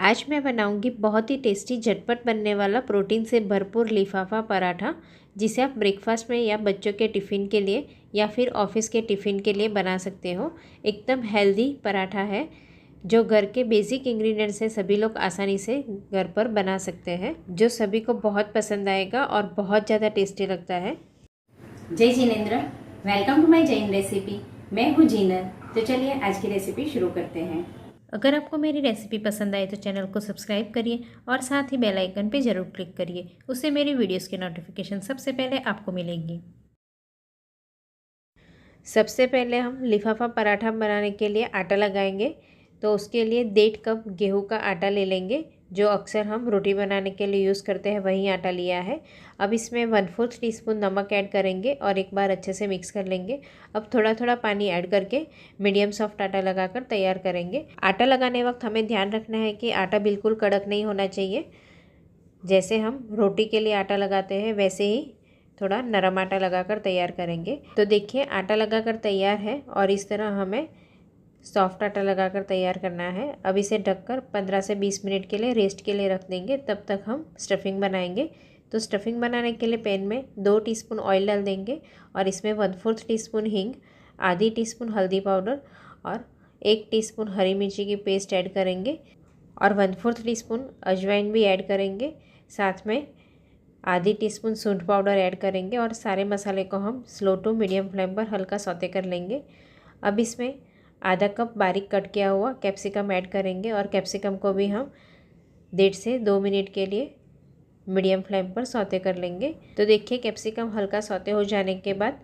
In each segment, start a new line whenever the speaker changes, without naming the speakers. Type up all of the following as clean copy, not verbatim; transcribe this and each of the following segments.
आज मैं बनाऊंगी बहुत ही टेस्टी झटपट बनने वाला प्रोटीन से भरपूर लिफाफा पराठा, जिसे आप ब्रेकफास्ट में या बच्चों के टिफ़िन के लिए या फिर ऑफिस के टिफ़िन के लिए बना सकते हो। एकदम हेल्दी पराठा है जो घर के बेसिक इंग्रेडिएंट्स से सभी लोग आसानी से घर पर बना सकते हैं, जो सभी को बहुत पसंद आएगा और बहुत ज़्यादा टेस्टी लगता है।
जय Jinendra, welcome to my Jain recipe. मैं हूँ जीनत। तो चलिए आज की रेसिपी शुरू करते हैं।
अगर आपको मेरी रेसिपी पसंद आए तो चैनल को सब्सक्राइब करिए और साथ ही बेल आइकन पे ज़रूर क्लिक करिए, उससे मेरी वीडियोस की नोटिफिकेशन सबसे पहले आपको मिलेंगी। सबसे पहले हम लिफाफा पराठा बनाने के लिए आटा लगाएंगे। तो उसके लिए 1.5 कप गेहूं का आटा ले लेंगे, जो अक्सर हम रोटी बनाने के लिए यूज़ करते हैं, वही आटा लिया है। अब इसमें 1/4 टीस्पून नमक ऐड करेंगे और एक बार अच्छे से मिक्स कर लेंगे। अब थोड़ा थोड़ा पानी ऐड करके मीडियम सॉफ्ट आटा लगाकर तैयार करेंगे। आटा लगाने वक्त हमें ध्यान रखना है कि आटा बिल्कुल कड़क नहीं होना चाहिए। जैसे हम रोटी के लिए आटा लगाते हैं वैसे ही थोड़ा नरम आटा लगाकर तैयार करेंगे। तो देखिए आटा लगाकर तैयार है और इस तरह हमें सॉफ्ट आटा लगाकर तैयार करना है। अब इसे ढककर 15 से 20 मिनट के लिए रेस्ट के लिए रख देंगे। तब तक हम स्टफिंग बनाएंगे। तो स्टफिंग बनाने के लिए पैन में 2 टीस्पून ऑयल डाल देंगे और इसमें 1/4 टीस्पून हींग, आधी टीस्पून हल्दी पाउडर और 1 टीस्पून हरी मिर्ची की पेस्ट ऐड करेंगे और 1/4 टीस्पून अजवाइन भी ऐड करेंगे। साथ में आधी टीस्पून सूंठ पाउडर ऐड करेंगे और सारे मसाले को हम स्लो टू मीडियम फ्लेम पर हल्का सौते कर लेंगे। अब इसमें आधा कप बारीक कट किया हुआ कैप्सिकम ऐड करेंगे और कैप्सिकम को भी हम 1.5 से 2 मिनट के लिए मीडियम फ्लेम पर सौते कर लेंगे। तो देखिए कैप्सिकम हल्का सौते हो जाने के बाद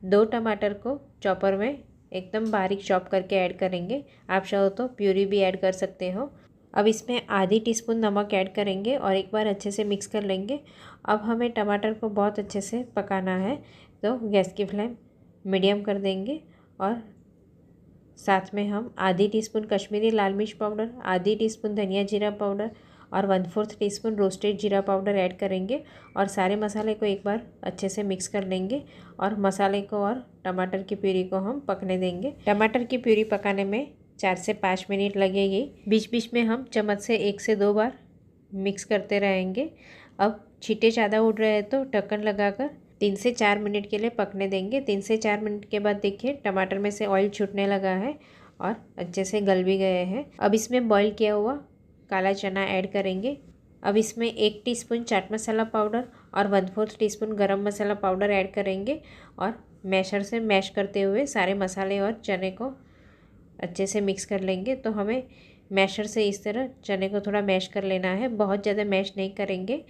2 टमाटर को चॉपर में एकदम बारीक चॉप करके ऐड करेंगे। आप चाहो तो प्यूरी भी ऐड कर सकते हो। अब इसमें आधी टीस्पून नमक ऐड करेंगे और एक बार अच्छे से मिक्स कर लेंगे। अब हमें टमाटर को बहुत अच्छे से पकाना है, तो गैस की फ्लेम मीडियम कर देंगे और साथ में हम आधी टीस्पून कश्मीरी लाल मिर्च पाउडर, आधी टीस्पून धनिया जीरा पाउडर और 1/4 टीस्पून रोस्टेड जीरा पाउडर ऐड करेंगे और सारे मसाले को एक बार अच्छे से मिक्स कर लेंगे और मसाले को और टमाटर की प्यूरी को हम पकने देंगे। टमाटर की प्यूरी पकाने में 4 से 5 मिनट लगेगी। बीच बीच में हम चम्मच से 1 से 2 बार मिक्स करते रहेंगे। अब छींटे ज़्यादा उड़ रहे हैं तो ढक्कन लगाकर 3 से 4 मिनट के लिए पकने देंगे। 3 से 4 मिनट के बाद देखिए टमाटर में से ऑयल छूटने लगा है और अच्छे से गल भी गए हैं। अब इसमें बॉईल किया हुआ काला चना ऐड करेंगे। अब इसमें 1 टीस्पून चाट मसाला पाउडर और 1/4 टीस्पून गरम मसाला पाउडर ऐड करेंगे और मैशर से मैश करते हुए सारे मसाले और चने को अच्छे से मिक्स कर लेंगे। तो हमें मैशर से इस तरह चने को थोड़ा मैश कर लेना है, बहुत ज़्यादा मैश नहीं करेंगे।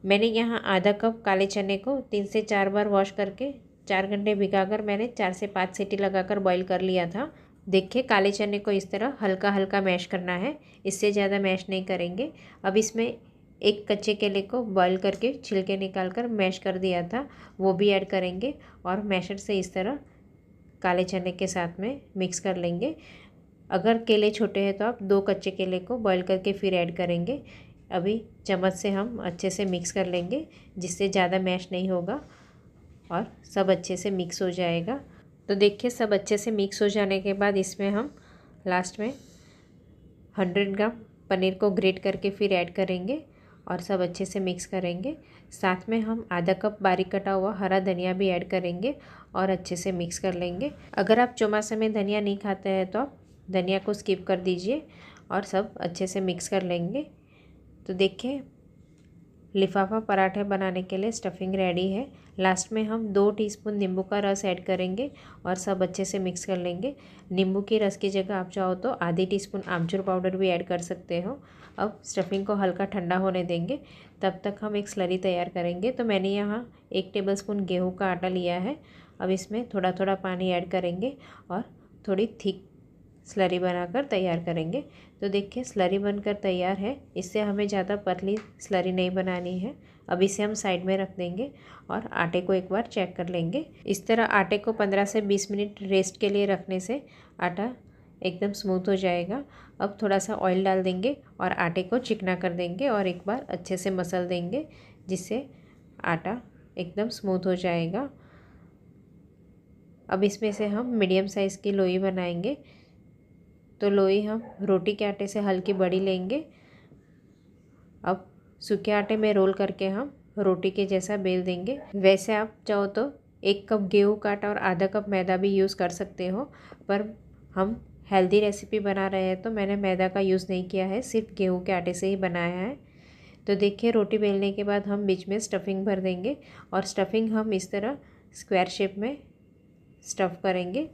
मैंने यहाँ आधा कप काले चने को 3 से 4 बार वॉश करके 4 घंटे भिगाकर मैंने 4 से 5 सीटी लगाकर बॉईल कर लिया था। देखिए काले चने को इस तरह हल्का हल्का मैश करना है, इससे ज़्यादा मैश नहीं करेंगे। अब इसमें एक कच्चे केले को बॉईल करके छिलके निकाल कर मैश कर दिया था, वो भी ऐड करेंगे और मैशर से इस तरह काले चने के साथ में मिक्स कर लेंगे। अगर केले छोटे हैं तो आप 2 कच्चे केले को बॉईल करके फिर ऐड करेंगे। अभी चम्मच से हम अच्छे से मिक्स कर लेंगे, जिससे ज़्यादा मैश नहीं होगा और सब अच्छे से मिक्स हो जाएगा। तो देखिए सब अच्छे से मिक्स हो जाने के बाद इसमें हम लास्ट में 100 ग्राम पनीर को ग्रेट करके फिर ऐड करेंगे और सब अच्छे से मिक्स करेंगे। साथ में हम आधा कप बारीक कटा हुआ हरा धनिया भी ऐड करेंगे और अच्छे से मिक्स कर लेंगे। अगर आप चौमासे में धनिया नहीं खाते हैं तो आप धनिया को स्किप कर दीजिए और सब अच्छे से मिक्स कर लेंगे। तो देखिए लिफाफा पराठे बनाने के लिए स्टफिंग रेडी है। लास्ट में हम 2 टीस्पून नींबू का रस ऐड करेंगे और सब अच्छे से मिक्स कर लेंगे। नींबू की रस की जगह आप चाहो तो आधी टीस्पून आमचूर पाउडर भी ऐड कर सकते हो। अब स्टफिंग को हल्का ठंडा होने देंगे, तब तक हम एक स्लरी तैयार करेंगे। तो मैंने यहाँ 1 टेबलस्पून गेहूँ का आटा लिया है। अब इसमें थोड़ा थोड़ा पानी ऐड करेंगे और थोड़ी थिक स्लरी बनाकर तैयार करेंगे। तो देखिए स्लरी बनकर तैयार है। इससे हमें ज़्यादा पतली स्लरी नहीं बनानी है। अब इसे हम साइड में रख देंगे और आटे को एक बार चेक कर लेंगे। इस तरह आटे को 15 से 20 मिनट रेस्ट के लिए रखने से आटा एकदम स्मूथ हो जाएगा। अब थोड़ा सा ऑयल डाल देंगे और आटे को चिकना कर देंगे और एक बार अच्छे से मसल देंगे, जिससे आटा एकदम स्मूथ हो जाएगा। अब इसमें से हम मीडियम साइज़ की लोई बनाएंगे। तो लोई हम रोटी के आटे से हल्की बड़ी लेंगे अब सूखे आटे में रोल करके हम रोटी के जैसा बेल देंगे। वैसे आप चाहो तो 1 कप गेहूं का आटा और आधा कप मैदा भी यूज़ कर सकते हो, पर हम हेल्दी रेसिपी बना रहे हैं तो मैंने मैदा का यूज़ नहीं किया है, सिर्फ गेहूं के आटे से ही बनाया है। तो देखिए रोटी बेलने के बाद हम बीच में स्टफिंग भर देंगे और स्टफिंग हम इस तरह स्क्वायर शेप में स्टफ़ करेंगे।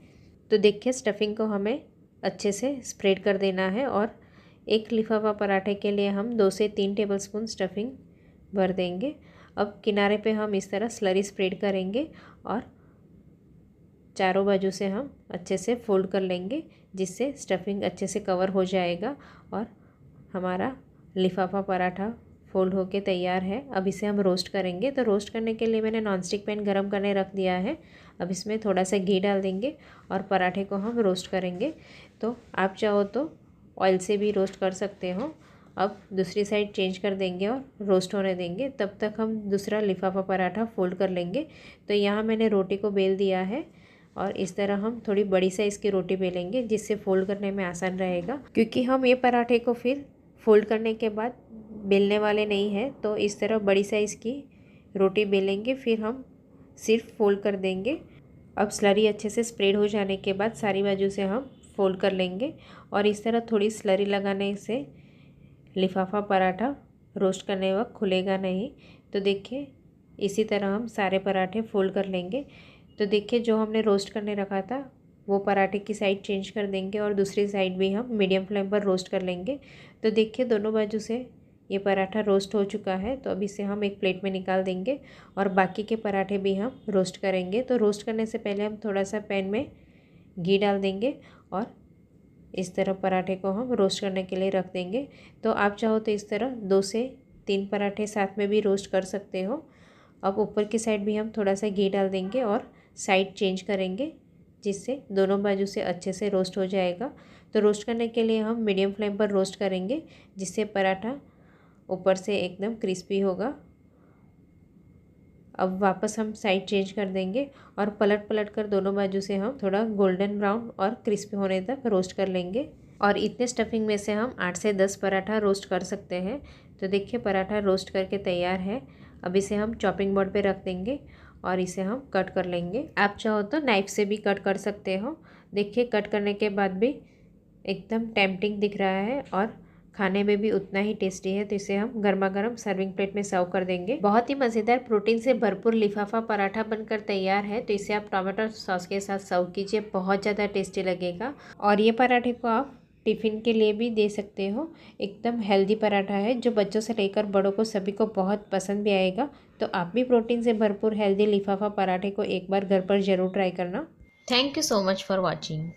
तो देखिए स्टफिंग को हमें अच्छे से स्प्रेड कर देना है और एक लिफाफा पराठे के लिए हम 2 से 3 टेबलस्पून स्टफिंग भर देंगे। अब किनारे पे हम इस तरह स्लरी स्प्रेड करेंगे और चारों बाजू से हम अच्छे से फोल्ड कर लेंगे, जिससे स्टफिंग अच्छे से कवर हो जाएगा और हमारा लिफाफा पराठा फोल्ड होके तैयार है। अब इसे हम रोस्ट करेंगे। तो रोस्ट करने के लिए मैंने नॉनस्टिक पैन गरम करने रख दिया है। अब इसमें थोड़ा सा घी डाल देंगे और पराठे को हम रोस्ट करेंगे। तो आप चाहो तो ऑयल से भी रोस्ट कर सकते हो। अब दूसरी साइड चेंज कर देंगे और रोस्ट होने देंगे। तब तक हम दूसरा लिफाफा पराठा फोल्ड कर लेंगे। तो यहाँ मैंने रोटी को बेल दिया है और इस तरह हम थोड़ी बड़ी साइज़ की रोटी बेलेंगे, जिससे फोल्ड करने में आसान रहेगा, क्योंकि हम ये पराठे को फिर फोल्ड करने के बाद बेलने वाले नहीं हैं। तो इस तरह बड़ी साइज़ की रोटी बेलेंगे, फिर हम सिर्फ फोल्ड कर देंगे। अब स्लरी अच्छे से स्प्रेड हो जाने के बाद सारी बाजू से हम फोल्ड कर लेंगे और इस तरह थोड़ी स्लरी लगाने से लिफाफा पराठा रोस्ट करने वक्त खुलेगा नहीं। तो देखिए इसी तरह हम सारे पराठे फोल्ड कर लेंगे। तो देखिए जो हमने रोस्ट करने रखा था वो पराठे की साइड चेंज कर देंगे और दूसरी साइड भी हम मीडियम फ्लेम पर रोस्ट कर लेंगे। तो देखिए दोनों बाजू से ये पराठा रोस्ट हो चुका है। तो अब इसे हम एक प्लेट में निकाल देंगे और बाकी के पराठे भी हम रोस्ट करेंगे। तो रोस्ट करने से पहले हम थोड़ा सा पैन में घी डाल देंगे और इस तरह पराठे को हम रोस्ट करने के लिए रख देंगे। तो आप चाहो तो इस तरह 2 से 3 पराठे साथ में भी रोस्ट कर सकते हो। अब ऊपर की साइड भी हम थोड़ा सा घी डाल देंगे और साइड चेंज करेंगे, जिससे दोनों बाजू से अच्छे से रोस्ट हो जाएगा। तो रोस्ट करने के लिए हम मीडियम फ्लेम पर रोस्ट करेंगे, जिससे पराठा ऊपर से एकदम क्रिस्पी होगा। अब वापस हम साइड चेंज कर देंगे और पलट पलट कर दोनों बाजू से हम थोड़ा गोल्डन ब्राउन और क्रिस्पी होने तक रोस्ट कर लेंगे। और इतने स्टफिंग में से हम 8 से 10 पराठा रोस्ट कर सकते हैं। तो देखिए पराठा रोस्ट करके तैयार है। अब इसे हम चॉपिंग बोर्ड पे रख देंगे और इसे हम कट कर लेंगे। आप चाहो तो नाइफ़ से भी कट कर सकते हो। देखिए कट करने के बाद भी एकदम टेम्पटिंग दिख रहा है और खाने में भी उतना ही टेस्टी है। तो इसे हम गर्मा गर्म सर्विंग प्लेट में सर्व कर देंगे। बहुत ही मज़ेदार प्रोटीन से भरपूर लिफाफा पराठा बनकर तैयार है। तो इसे आप टमाटर सॉस के साथ सर्व कीजिए, बहुत ज़्यादा टेस्टी लगेगा। और ये पराठे को आप टिफ़िन के लिए भी दे सकते हो। एकदम हेल्दी पराठा है जो बच्चों से लेकर बड़ों को सभी को बहुत पसंद भी आएगा। तो आप भी प्रोटीन से भरपूर हेल्दी लिफाफा पराठे को एक बार घर पर ज़रूर ट्राई करना।
Thank you so much for watching.